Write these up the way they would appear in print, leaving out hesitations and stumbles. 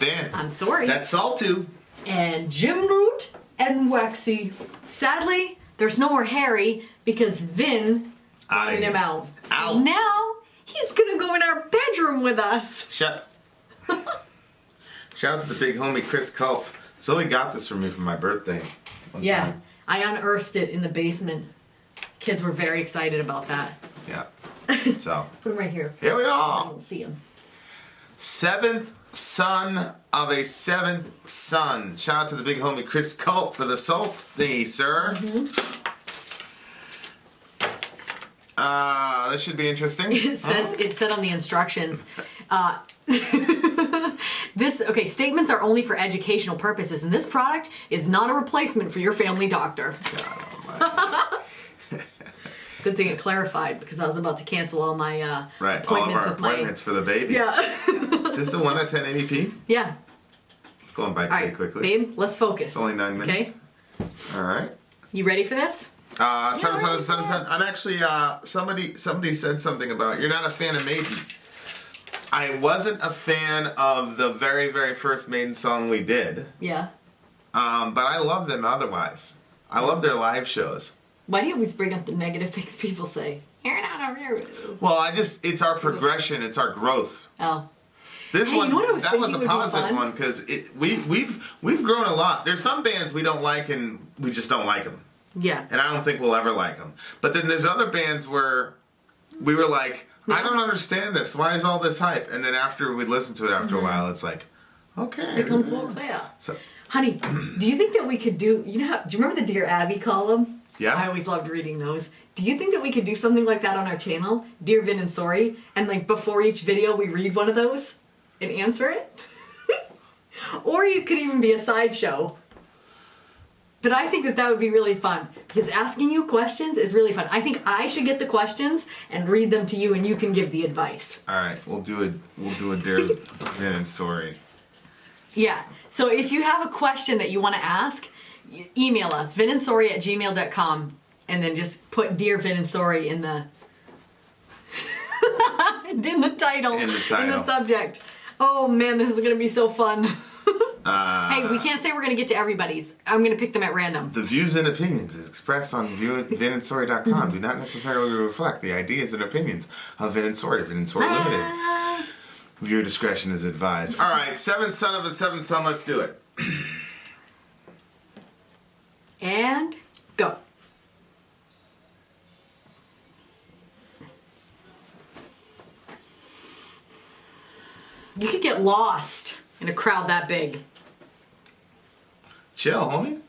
Vin. I'm Sori. That's Saltu. And Jim Root and Waxy. Sadly, there's no more Harry because Vin wanted him out. So now he's gonna go in our bedroom with us. Shout out to the big homie Chris Culp. Zoe got this for me for my birthday. Yeah, time. I unearthed it in the basement. Kids were very excited about that. Yeah. So Put him right here. here we I are. don't see him. Seventh son of a seventh son. Shout out to the big homie Chris Culp for the salt thingy, sir. This should be interesting. It says it said on the instructions. Statements are only for educational purposes, and this product is not a replacement for your family doctor. Good thing it clarified because I was about to cancel all my Right, all of appointments our with my appointments for the baby. Yeah. Is this the one at 1080p? Yeah. It's going by All pretty right, quickly. babe, let's focus. It's only 9 minutes. Okay. All right. You ready for this? Seven. I'm actually, somebody said something about, you're not a fan of Maiden. I wasn't a fan of the very, very first Maiden song we did. Yeah. But I love them otherwise. I love their live shows. Why do you always bring up the negative things people say? You're not a hero. Well, it's our progression, it's our growth. Oh. This Hey, one, you know what I was that was thinking a would be positive fun? one because we've grown a lot. There's some bands we don't like and we just don't like them. Yeah. And I don't think we'll ever like them. But then there's other bands where we were like, I don't understand this. Why is all this hype? And then after we listen to it after a while, it's like, okay. It becomes more clear. So, Honey, do you think that we could do, do you remember the Dear Abby column? Yeah. I always loved reading those. Do you think that we could do something like that on our channel? Dear Vin and Sori? And like before each video we read one of those and answer it? Or you could even be a sideshow. But I think that would be really fun because asking you questions is really fun. I think I should get the questions and read them to you and you can give the advice. all right, we'll do a Dear Vin and Sori. Yeah. So if you have a question that you want to ask, email us, vinandsori@gmail.com, and then just put Dear Vin and Sori in the in the title, in the subject. Oh man, this is gonna be so fun. Hey, we can't say we're gonna get to everybody's. I'm gonna pick them at random. The views and opinions expressed on vinandsori.com do not necessarily reflect the ideas and opinions of Vin and Sori Limited. Viewer discretion is advised. All right, seventh son of a seventh son. Let's do it. And go. You could get lost in a crowd that big. Chill, homie.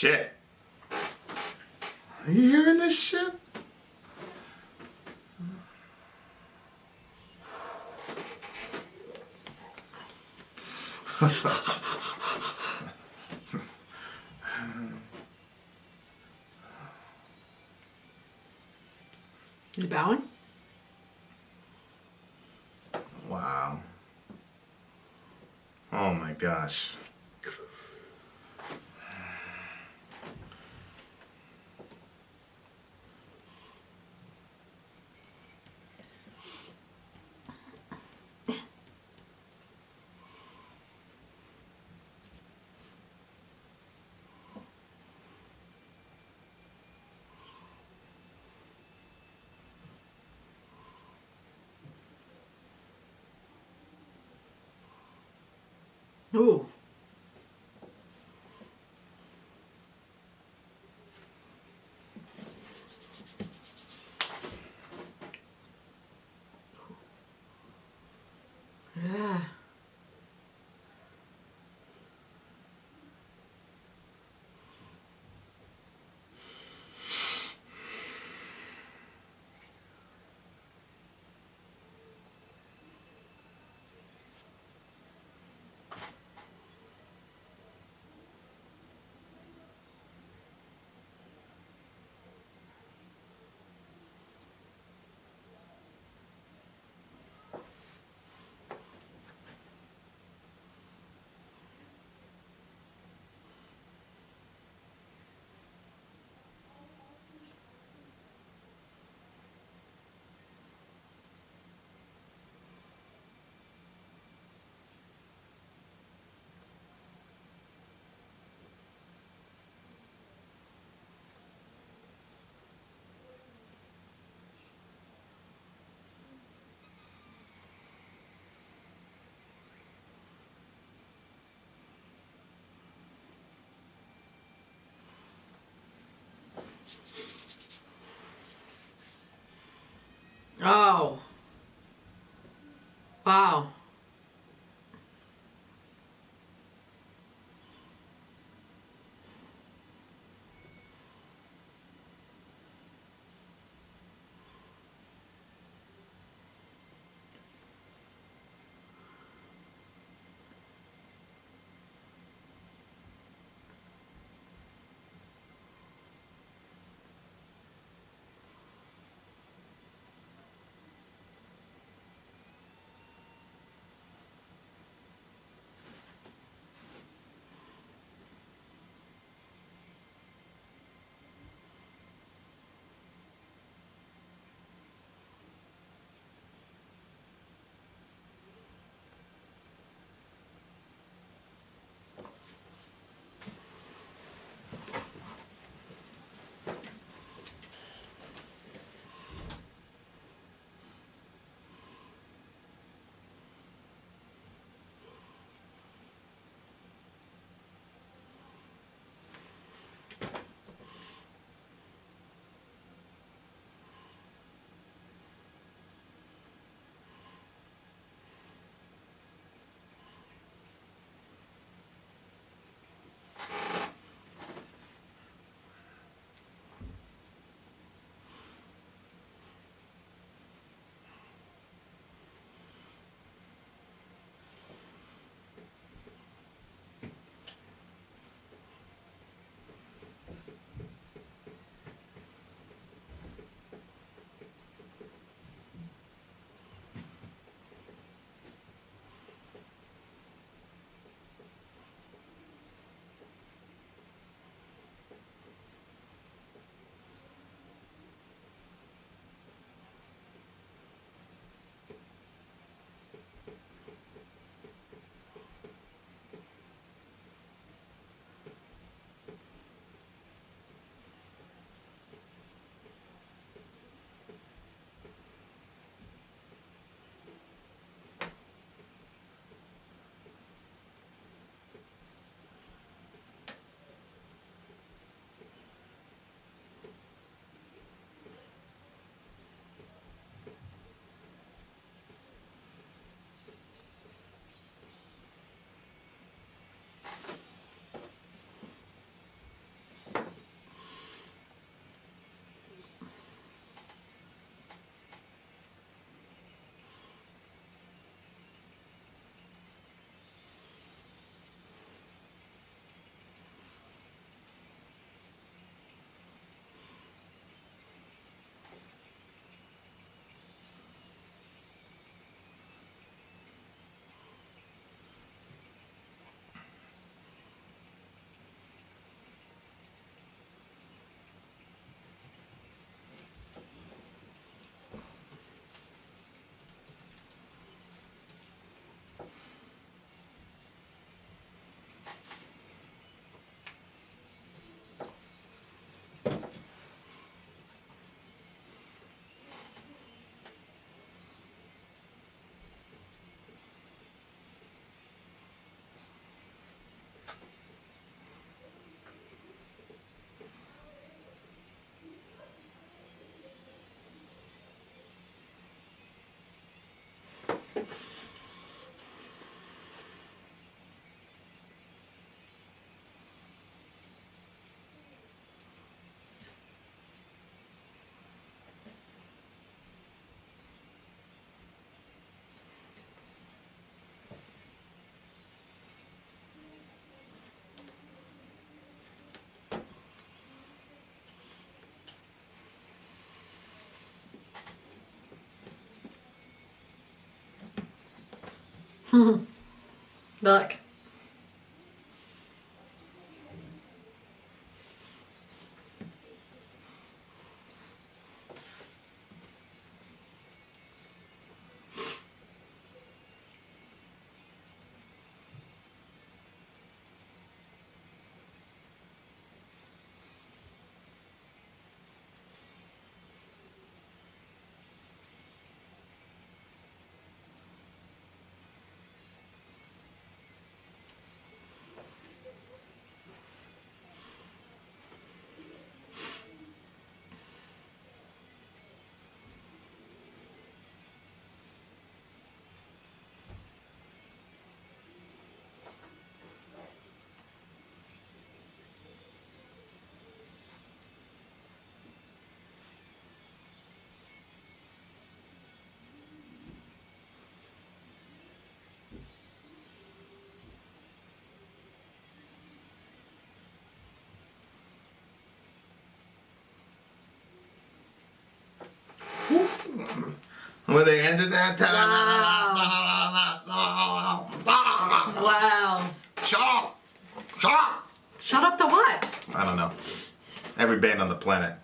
shit. Are you hearing this shit? You bowing? Wow. Oh my gosh. Ooh. Yeah. Oh. Wow. Look. Where they ended that time. Wow. Shut up! Shut up! Shut up to what? I don't know. Every band on the planet.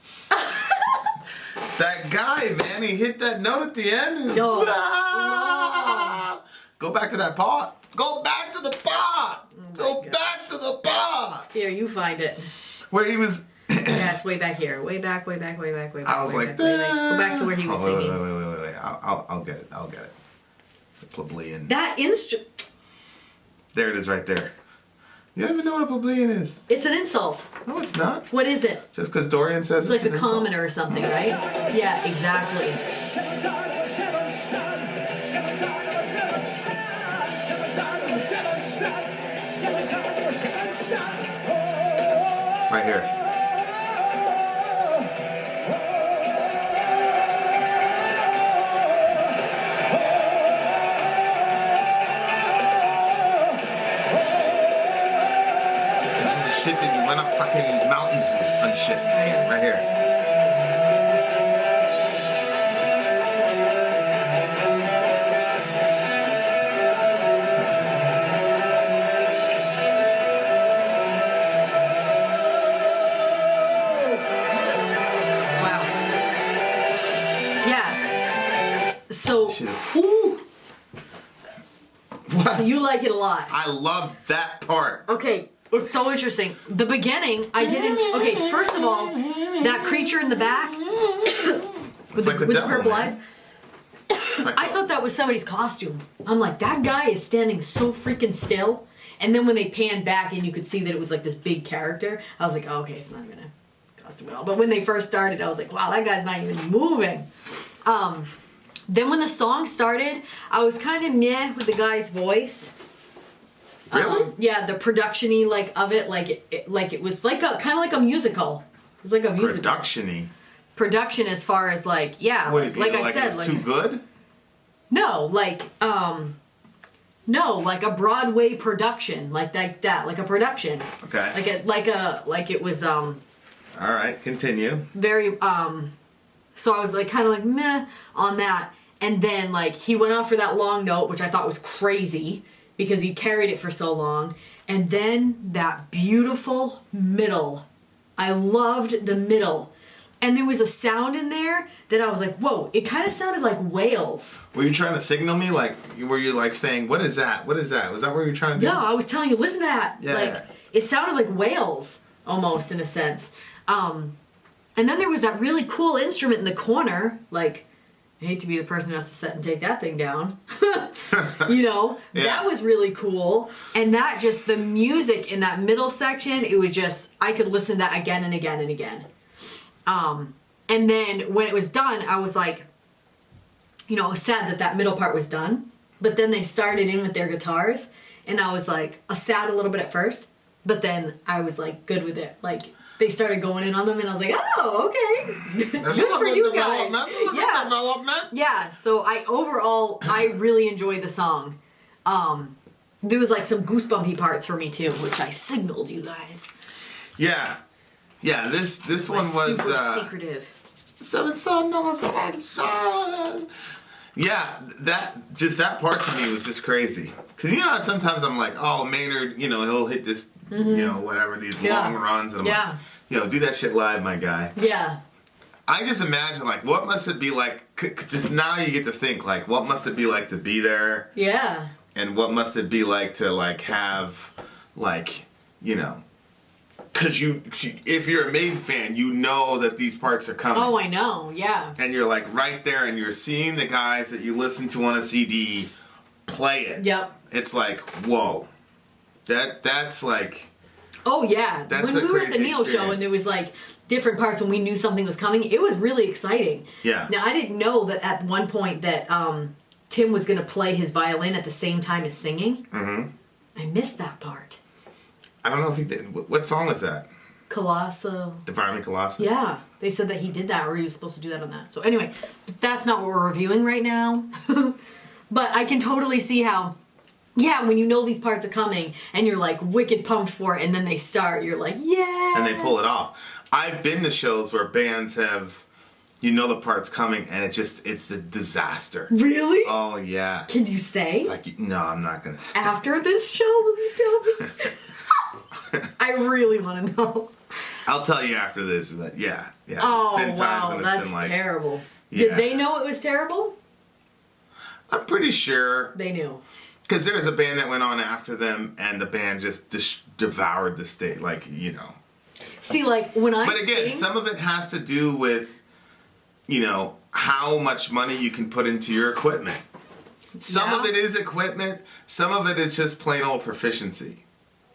That guy, man, he hit that note at the end. Yo. Go back to that pot. Go back to the pot. Go God. back to the pot. Here, you find it. Where he was. Yeah, it's way back here. Way back, way back, way back, way back. I was way like, back, way back. Go back to where he was singing. Wait. I'll get it. I'll get it. The plebeian. That instrument. There it is right there. You don't even know what a plebeian is. It's an insult. No, it's not. What is it? Just because Dorian says It's like an a insult. commoner or something, right? Yeah, exactly. Right here. This is the shit that you went up fucking mountains with and shit. Right here. Wow. Yeah. So, Shit. whew, What? so you like it a lot. I love that part. Okay, it's so interesting. The beginning, I didn't. Okay, first of all, that creature in the back with like the with devil, purple man. eyes. It's like, I thought that was somebody's costume. I'm like, that guy is standing so freaking still. And then when they panned back and you could see that it was like this big character, I was like, oh, okay, it's not even a costume at all. But when they first started, I was like, wow, that guy's not even moving. Then when the song started, I was kind of meh with the guy's voice. really? Yeah, the production-y like of it, like it was like a kind of like a musical. It was like a musical. Production-y. Production as far as like, yeah, What do you like feel I like said, it's like too good? no, like like a Broadway production, like that, like a production. Okay. Like it was All right, continue. very so I was like kind of like meh on that, and then like he went off for that long note, which I thought was crazy because he carried it for so long, and then that beautiful middle. I loved the middle. And there was a sound in there that I was like, whoa, it kind of sounded like whales. Were you trying to signal me? Like, were you like saying, what is that? What is that? Was that what you were trying to do? Yeah, I was telling you, listen to that. Yeah. Like, it sounded like whales, almost, in a sense. And then there was that really cool instrument in the corner. Like, I hate to be the person who has to sit and take that thing down. You know? Yeah. That was really cool. And that just, the music in that middle section, it was just, I could listen to that again and again and again. And then when it was done, I was like, you know, I was sad that that middle part was done. But then they started in with their guitars, and I was like, sad a little bit at first, but then I was like good with it. Like they started going in on them, and I was like, oh, okay, There's good for you guys. Yeah. Development. Yeah. So I really enjoyed the song. There was like some goosebumpy parts for me too, which I signaled you guys. Yeah. Yeah, this one was super secretive. Seven Son of a Seven Son. Yeah, that part to me was just crazy. Because, you know, sometimes I'm like, oh, Maynard, you know, he'll hit this, you know, whatever, these long runs. And I'm like, you know, do that shit live, my guy. Yeah. I just imagine, like, what must it be like, just now you get to think, like, what must it be like to be there? Yeah. And what must it be like to, like, have, like, you know, because if you're a Maiden fan, you know that these parts are coming. Oh, I know, yeah. And you're, like, right there, and you're seeing the guys that you listen to on a CD play it. Yep. It's like, whoa. That's, like... Oh, yeah. That's when a we were at the crazy Neil show and there was, like, different parts when we knew something was coming, it was really exciting. Yeah. Now, I didn't know that at one point that Tim was going to play his violin at the same time as singing. Mm-hmm. I missed that part. I don't know if he did. What song was that? Colossal. Divine Colossus? Yeah. They said that he did that, or he was supposed to do that on that. So anyway, that's not what we're reviewing right now. But I can totally see how, yeah, when you know these parts are coming, and you're like wicked pumped for it, and then they start, you're like, yeah. And they pull it off. I've been to shows where bands have, you know the part's coming, and it's a disaster. Really? Oh, yeah. Can you say? Like, no, I'm not going to say. After this show, will you tell me? I really want to know. I'll tell you after this, but yeah. Oh, It's been times wow, when it's that's been like, terrible. Yeah. Did they know it was terrible? I'm pretty sure. They knew. Because there was a band that went on after them, and the band just devoured the stage. Like, you know. See, like, when I But again, some of it has to do with, you know, how much money you can put into your equipment. Some of it is equipment. Some of it is just plain old proficiency.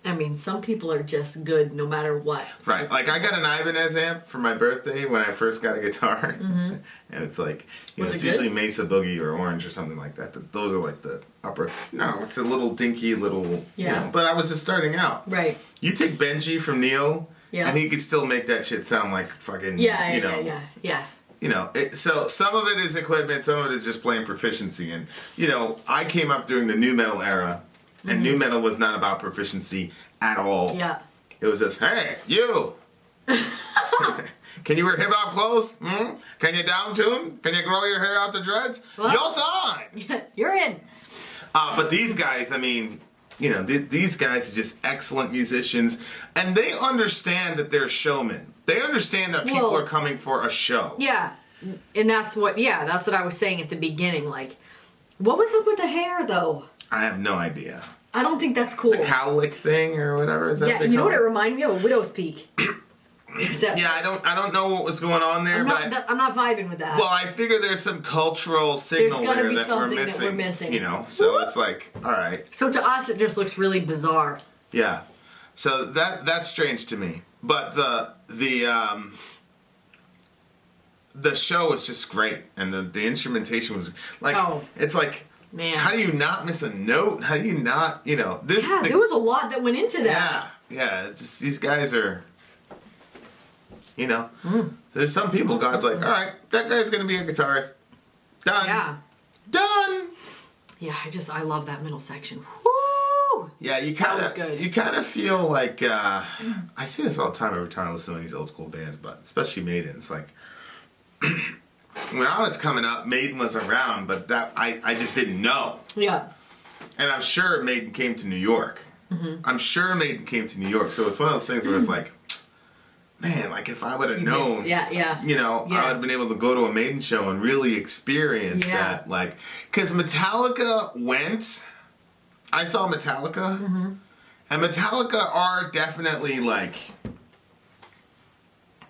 I mean, some people are just good no matter what. Right. Like, I got an Ibanez amp for my birthday when I first got a guitar. Mm-hmm. And it's like, you know, it's usually Mesa Boogie or Orange or something like that. Those are like the upper... No, it's a little dinky little... Yeah. You know, but I was just starting out. Right. You take Benji from Neo, yeah, and he could still make that shit sound like fucking, yeah, you know... Yeah. You know, so some of it is equipment, some of it is just plain proficiency. And, you know, I came up during the nu metal era, and nu metal was not about proficiency at all. Yeah. It was just, hey, you! Can you wear hip-hop clothes? Hmm? Can you down tune? Can you grow your hair out the dreads? Well, You're on! You're in. But these guys, I mean, you know, these guys are just excellent musicians, and they understand that they're showmen. They understand that people are coming for a show. Yeah. And that's what I was saying at the beginning. Like, what was up with the hair, though? I have no idea. I don't think that's cool. The cowlick thing or whatever, is that yeah, they you know call what it reminded me of? A widow's peak. Except yeah, I don't know what was going on there, I'm not vibing with that. Well, I figure there's some cultural signal There's gotta there be that something we're that we're missing. You know, so it's like, all right. So to us, it just looks really bizarre. Yeah, so that's strange to me. But the show was just great, and the instrumentation was like, it's like, man, how do you not miss a note? How do you not, you know, this? Yeah, there was a lot that went into that. Yeah. It's just, these guys are, you know, there's some people God's like, all right, that guy's gonna be a guitarist. Done. Yeah. Done. Yeah, I love that middle section. Woo! Yeah, you kind of feel like I see this all the time every time I listen to these old school bands, but especially Maiden. It's like when I was coming up, Maiden was around, but that I just didn't know. Yeah. And I'm sure Maiden came to New York. Mm-hmm. I'm sure Maiden came to New York. So it's one of those things where it's like, man, like if I would have known, you know, I would have been able to go to a Maiden show and really experience that. Like, because Metallica went, I saw Metallica, and Metallica are definitely like,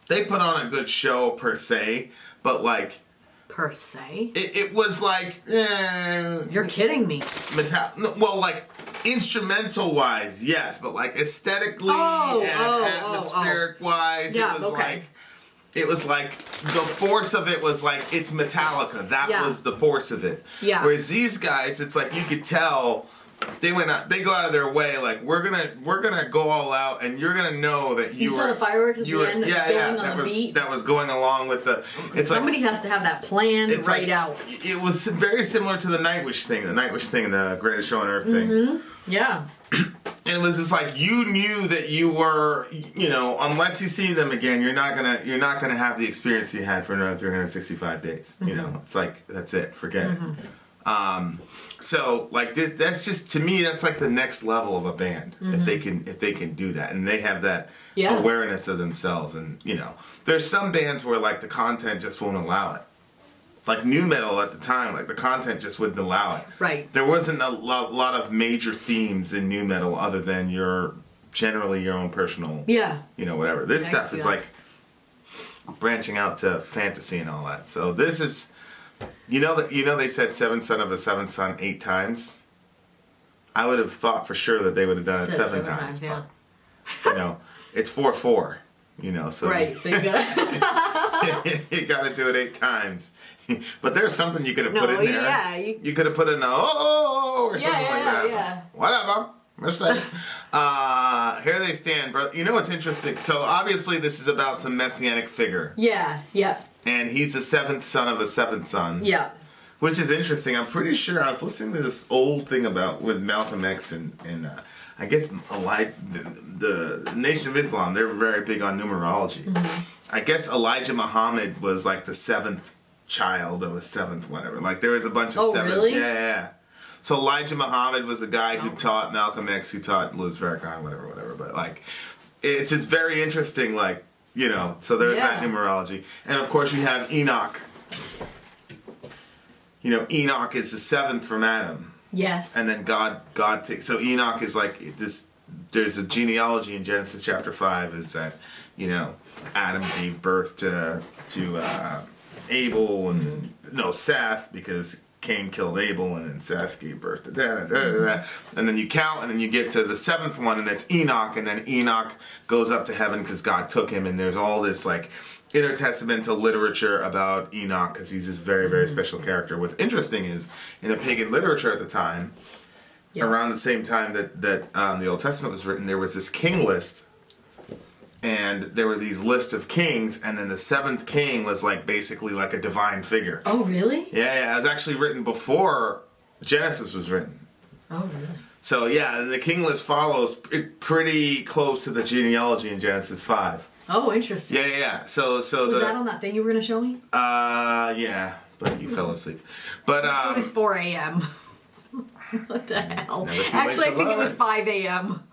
they put on a good show per se, but like, per se? It was like, you're kidding me. Well, like, instrumental wise, yes, but like aesthetically and atmospheric wise, it was like the force of it was like it's Metallica. That was the force of it. Yeah. Whereas these guys, it's like you could tell they go out of their way. Like we're gonna go all out, and you're gonna know that you saw the fireworks at the end. That was going along with the. It's somebody has to have that planned right out. It was very similar to the Nightwish thing and the Greatest Show on Earth thing. Yeah. And it was just like you knew that you were, you know, unless you see them again, you're not gonna have the experience you had for another 365 days. You know, it's like that's it, forget it. So like this, that's just to me, that's like the next level of a band if they can do that, and they have that awareness of themselves. And you know, there's some bands where like the content just won't allow it. Like new metal at the time, like the content just wouldn't allow it. Right. There wasn't a lot of major themes in new metal other than generally your own personal, you know, whatever. This stuff is like branching out to fantasy and all that. So this is, you know they said seventh son of a seventh son 8 times. I would have thought for sure that they would have done it 7 times. But, you know, it's 4/4. You know, so right. So you gotta you gotta do it 8 times. But there's something you could have put in there. Yeah, you could have put in a or something like that. Yeah. Whatever. Respect. Here they stand, bro. You know what's interesting? So obviously this is about some messianic figure. Yeah. And he's the 7th son of a 7th son. Yeah. Which is interesting. I'm pretty sure I was listening to this old thing with Malcolm X and I guess the Nation of Islam. They're very big on numerology. I guess Elijah Muhammad was like the 7th child of a 7th whatever. Like there was a bunch of 7s. Really? Yeah. So Elijah Muhammad was the guy who taught Malcolm X, who taught Louis Farrakhan, whatever. But like, it's just very interesting. Like, you know, so there's that numerology, and of course you have Enoch. You know, Enoch is the 7th from Adam. Yes. And then God takes. So Enoch is like this. There's a genealogy in Genesis chapter 5. Is that, you know, Adam gave birth to Abel and Seth, because Cain killed Abel, and then Seth gave birth to that. And then you count, and then you get to the 7th one, and it's Enoch, and then Enoch goes up to heaven because God took him, and there's all this like intertestamental literature about Enoch because he's this very, very special character. What's interesting is in the pagan literature at the time, around the same time that the Old Testament was written, there was this king list. And there were these lists of kings, and then the 7th king was like basically like a divine figure. Oh, really? Yeah, it was actually written before Genesis was written. Oh, really? So yeah, and the king list follows pretty close to the genealogy in Genesis 5. Oh, interesting. Yeah. So was that on that thing you were gonna show me? Yeah, but you fell asleep. But it was 4 a.m. What the hell? Actually, I think it was 5 a.m.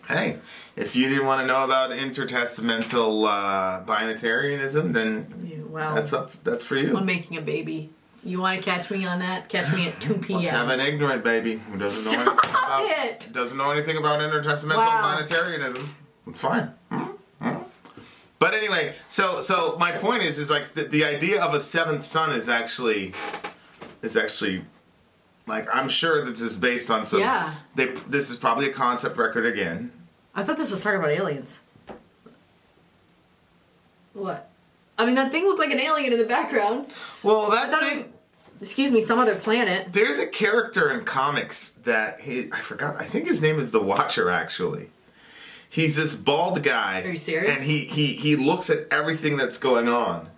Hey, if you didn't want to know about intertestamental binitarianism, then that's for you. I'm making a baby. You want to catch me on that? Catch me at 2 p.m. Let's have an ignorant baby who doesn't know anything about intertestamental binitarianism. It's fine. But anyway, so my point is like the idea of a 7th son is actually like, I'm sure that this is based on some. Yeah. This is probably a concept record again. I thought this was talking about aliens. What? I mean, that thing looked like an alien in the background. Well, excuse me, some other planet. There's a character in comics that I think his name is the Watcher, actually. He's this bald guy. Are you serious? And he looks at everything that's going on.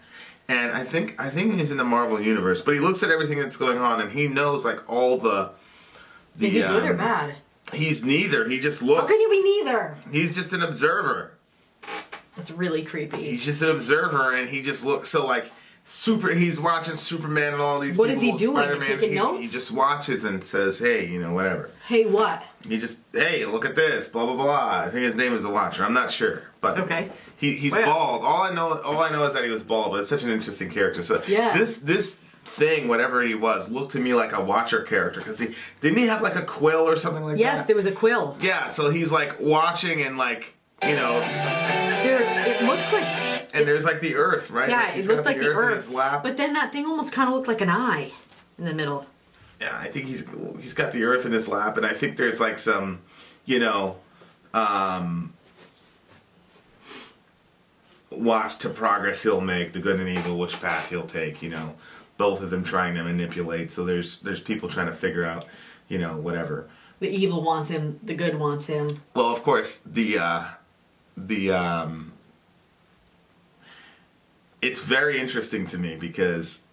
And I think he's in the Marvel universe, but he looks at everything that's going on, and he knows like all the. Is he good or bad? He's neither. He just looks. How can you be neither? He's just an observer. That's really creepy. He's just an observer, and he just looks so like super. He's watching Superman and all these. What people, is he doing? Spider-Man. Taking notes? He just watches and says, "Hey, you know, whatever." Hey, what? Hey, look at this. Blah blah blah. I think his name is the Watcher. I'm not sure, but okay. He's bald. All I know is that he was bald, but it's such an interesting character. So this thing, whatever he was, looked to me like a Watcher character, because didn't he have like a quill or something like that? Yes, there was a quill. Yeah, so he's like watching and like, you know. It looks like. And there's like the Earth, right? Yeah, he's it looked got like the Earth. in his lap. But then that thing almost kind of looked like an eye in the middle. Yeah, I think he's got the Earth in his lap, and I think there's like some, you know, watch to progress he'll make, the good and evil, which path he'll take, you know, both of them trying to manipulate. So there's people trying to figure out, you know, whatever. The evil wants him, the good wants him. Well, of course, it's very interesting to me because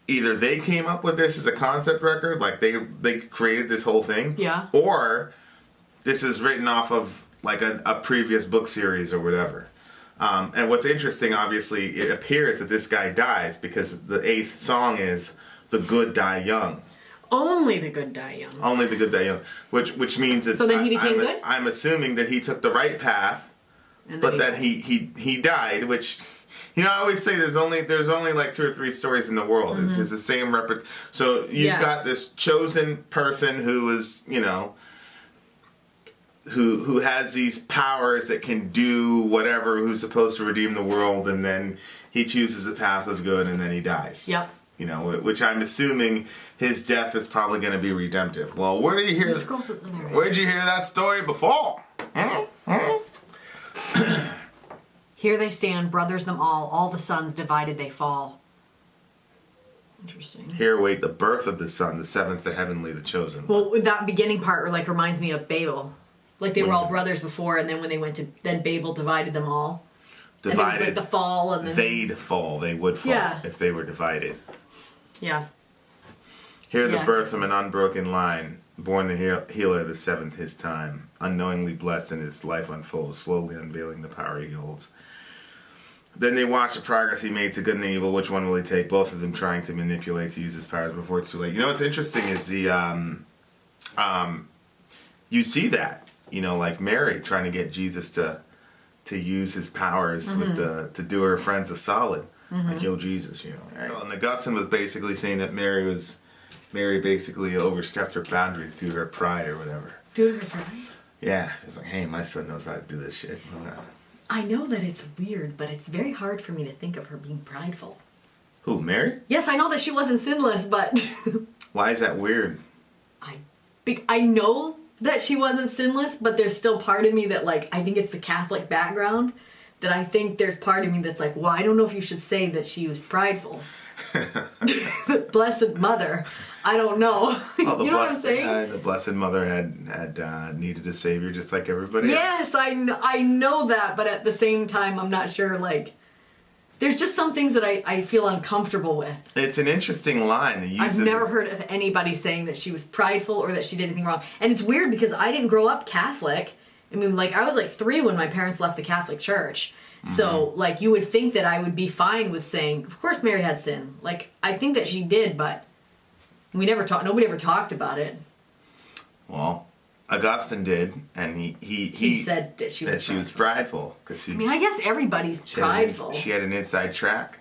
either they came up with this as a concept record, like they created this whole thing, yeah, or this is written off of like a previous book series or whatever. And what's interesting, obviously, it appears that this guy dies because the 8th song is "The Good Die Young." Only the good die young. Only the good die young, which means that So then he became good? I'm assuming that he took the right path, but that he died. Which, you know, I always say there's only like 2 or 3 stories in the world. Mm-hmm. It's the same So you've got this chosen person who is, you know, who has these powers that can do whatever, who's supposed to redeem the world, and then he chooses a path of good, and then he dies. Yep. You know, which I'm assuming his death is probably going to be redemptive. Well, where did you hear? Where'd you hear that story before? Here they stand, brothers them all the sons divided they fall. Interesting. Here wait the birth of the Son, the 7th, the heavenly, the chosen. Well, that beginning part like reminds me of Babel. Like they were all brothers before, and then when they went to Babel divided them all. Divided. And it was like the fall, and then They'd fall. They would fall if they were divided. Yeah. Here the birth from an unbroken line, born the healer, the 7th his time, unknowingly blessed and his life unfolds, slowly unveiling the power he holds. Then they watch the progress he made to good and evil. Which one will he take? Both of them trying to manipulate to use his powers before it's too late. You know what's interesting is the you see that, you know, like Mary trying to get Jesus to use his powers with to do her friends a solid. Like, yo, Jesus, you know. Right? So, and Augustine was basically saying that Mary basically overstepped her boundaries due to her pride or whatever. Due to her pride? Yeah. It's like, hey, my son knows how to do this shit. I know that it's weird, but it's very hard for me to think of her being prideful. Who, Mary? Yes, I know that she wasn't sinless, but... Why is that weird? I know that she wasn't sinless, but there's still part of me that, like, I think it's the Catholic background, that I think there's part of me that's like, well, I don't know if you should say that she was prideful. Blessed Mother. I don't know. You know what I'm saying? The Blessed Mother had needed a savior just like everybody else. Yes, I know that, but at the same time, I'm not sure, like, there's just some things that I feel uncomfortable with. It's an interesting line. I've never heard of anybody saying that she was prideful or that she did anything wrong. And it's weird because I didn't grow up Catholic. I mean, like, I was like 3 when my parents left the Catholic Church. So, like, you would think that I would be fine with saying, of course Mary had sin. Like, I think that she did, but nobody ever talked about it. Well, Augustine did, and he said that she was prideful. I mean, I guess everybody's prideful. She had an inside track.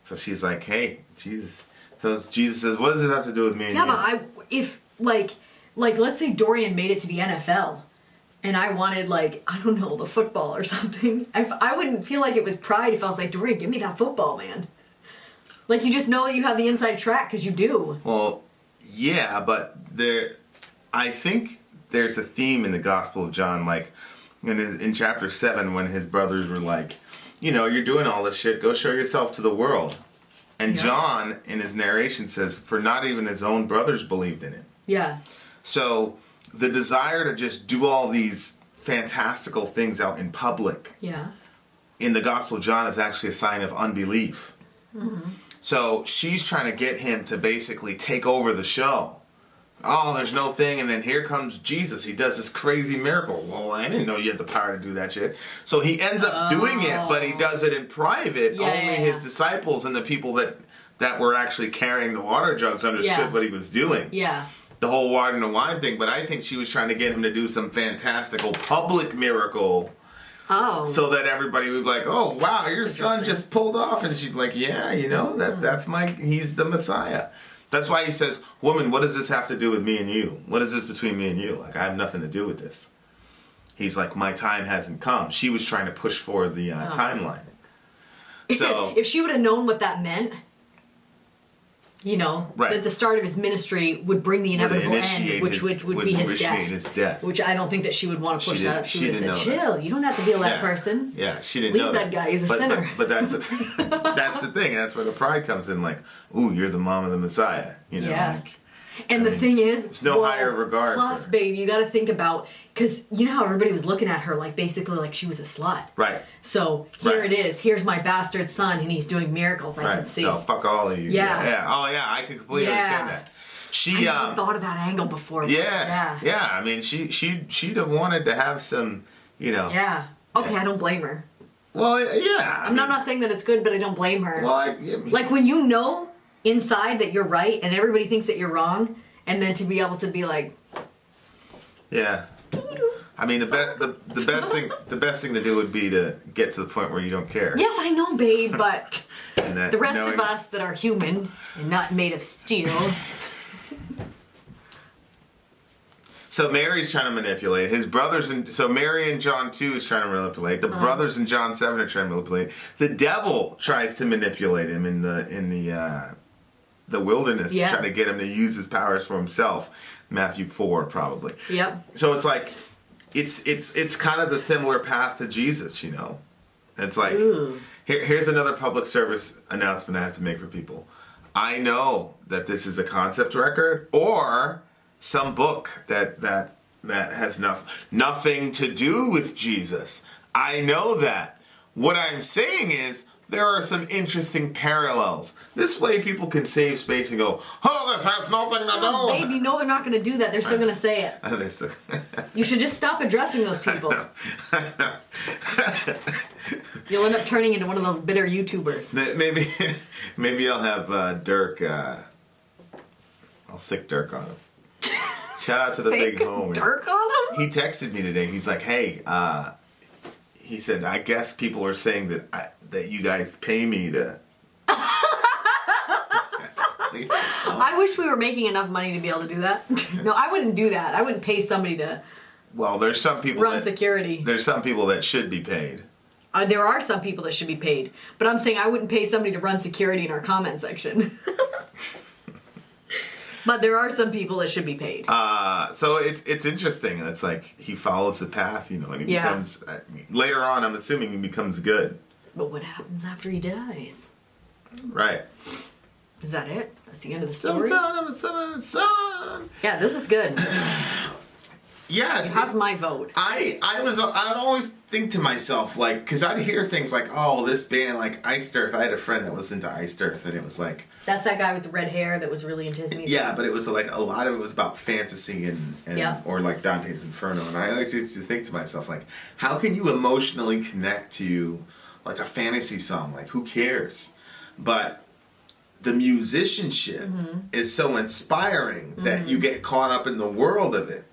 So she's like, hey, Jesus. So Jesus says, what does it have to do with me and you? Yeah, but if, like, let's say Dorian made it to the NFL, and I wanted, like, I don't know, the football or something. I wouldn't feel like it was pride if I was like, Dorian, give me that football, man. Like, you just know that you have the inside track because you do. Well, yeah, but I think there's a theme in the Gospel of John, like, in chapter 7 when his brothers were like, you know, you're doing all this shit, go show yourself to the world. And John, in his narration, says, for not even his own brothers believed in him. Yeah. So the desire to just do all these fantastical things out in public in the Gospel of John is actually a sign of unbelief. Mm-hmm. So she's trying to get him to basically take over the show. Oh, there's no thing, and then here comes Jesus. He does this crazy miracle. Well, I didn't know you had the power to do that shit. So he ends up doing it, but he does it in private. Only his disciples and the people that were actually carrying the water jugs understood what he was doing. Yeah. The whole water and the wine thing, but I think she was trying to get him to do some fantastical public miracle. Oh. So that everybody would be like, oh, wow, your son just pulled off. And she'd be like, yeah, you know, he's the Messiah. That's why he says, woman, what does this have to do with me and you? What is this between me and you? Like, I have nothing to do with this. He's like, my time hasn't come. She was trying to push forward the timeline. So if she would have known what that meant, you know, that the start of his ministry would bring the inevitable end, which would be his death. Which I don't think that she would want to push that up. She would have said, chill, you don't have to heal that person. Yeah, she didn't Leave know that guy, he's a sinner. But that's the thing. That's where the pride comes in. Like, ooh, you're the mom of the Messiah. You know, like, and the thing is, it's no higher regard. Plus, babe, you got to think about, because you know how everybody was looking at her like basically like she was a slut. Right. So here it is. Here's my bastard son, and he's doing miracles. I can see. So fuck all of you. Yeah. Oh yeah, I can completely understand that. She I never thought of that angle before. Yeah. I mean, she'd have wanted to have some, you know. Yeah. Okay, I don't blame her. Well, yeah. I'm not saying that it's good, but I don't blame her. Well, like when you know inside that you're right and everybody thinks that you're wrong, and then to be able to be like, yeah. I mean, the best thing to do would be to get to the point where you don't care. yes, I know, babe, but And the rest of us that are human and not made of steel. So Mary's trying to manipulate his brothers, and so Mary in John 2 is trying to manipulate. The brothers in John 7 are trying to manipulate. The devil tries to manipulate him in the wilderness, trying to get him to use his powers for himself. Matthew 4, probably. Yep. So it's like, it's kind of the similar path to Jesus, you know. It's like, here's another public service announcement I have to make for people. I know that this is a concept record or some book that has nothing to do with Jesus. I know that. What I'm saying is there are some interesting parallels. This way people can save space and go, oh, this has nothing to do. Baby, no, they're not going to do that. They're still going to say it. You should just stop addressing those people. You'll end up turning into one of those bitter YouTubers. Maybe I'll have Dirk. I'll stick Dirk on him. Shout out to the big homie. Dirk on him? He texted me today. He's like, hey, he said, I guess people are saying that you guys pay me to. I wish we were making enough money to be able to do that. No, I wouldn't do that. I wouldn't pay somebody to Well, there's some people run security. There's some people that should be paid. There are some people that should be paid. But I'm saying I wouldn't pay somebody to run security in our comment section. But there are some people that should be paid. So it's interesting. It's like he follows the path, you know, and he becomes later on. I'm assuming he becomes good. But what happens after he dies? Right. Is that it? That's the end of the story. Son. Yeah, this is good. Yeah, You have my vote. I'd always think to myself, like, because I'd hear things like, oh, this band, like Iced Earth. I had a friend that was into Iced Earth, and it was like, that's that guy with the red hair that was really into his music. yeah, but it was like a lot of it was about fantasy and or like Dante's Inferno, and I always used to think to myself, like, how can you emotionally connect to like a fantasy song? Like, who cares? But the musicianship is so inspiring that you get caught up in the world of it.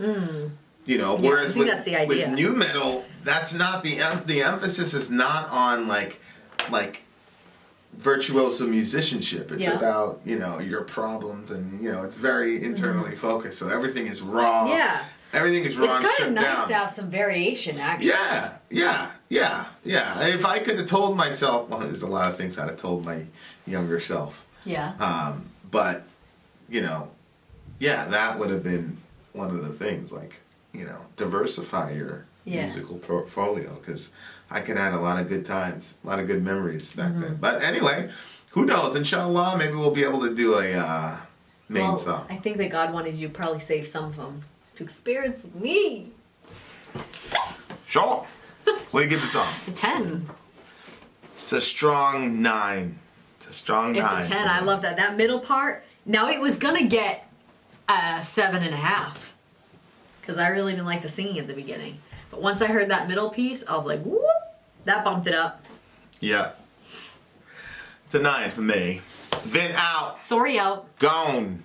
You know, Yeah, whereas I think that's the idea. with new metal, that's not the emphasis is not on like virtuoso musicianship. It's about, you know, your problems, and you know, it's very internally focused. So everything is raw. Yeah. Everything is raw and It's stripped kind of nice down. to have some variation, actually. Yeah. If I could have told myself, well, there's a lot of things I'd have told my younger self. Yeah. But, you know, that would have been one of the things, like, you know, diversify your musical portfolio, because I could add a lot of good times, a lot of good memories back then. But anyway, who knows? Inshallah, maybe we'll be able to do a Maine song. I think that God wanted you to probably save some of them to experience with me. Sure. What do you give the song? A 10. It's a strong 9. It's a strong 9. It's a 10. I love that. That middle part. Now it was gonna get a 7.5 because I really didn't like the singing at the beginning. But once I heard that middle piece, I was like, whoop! That bumped it up. Yeah. It's a 9 for me. Vin out. Sorry out. Gone.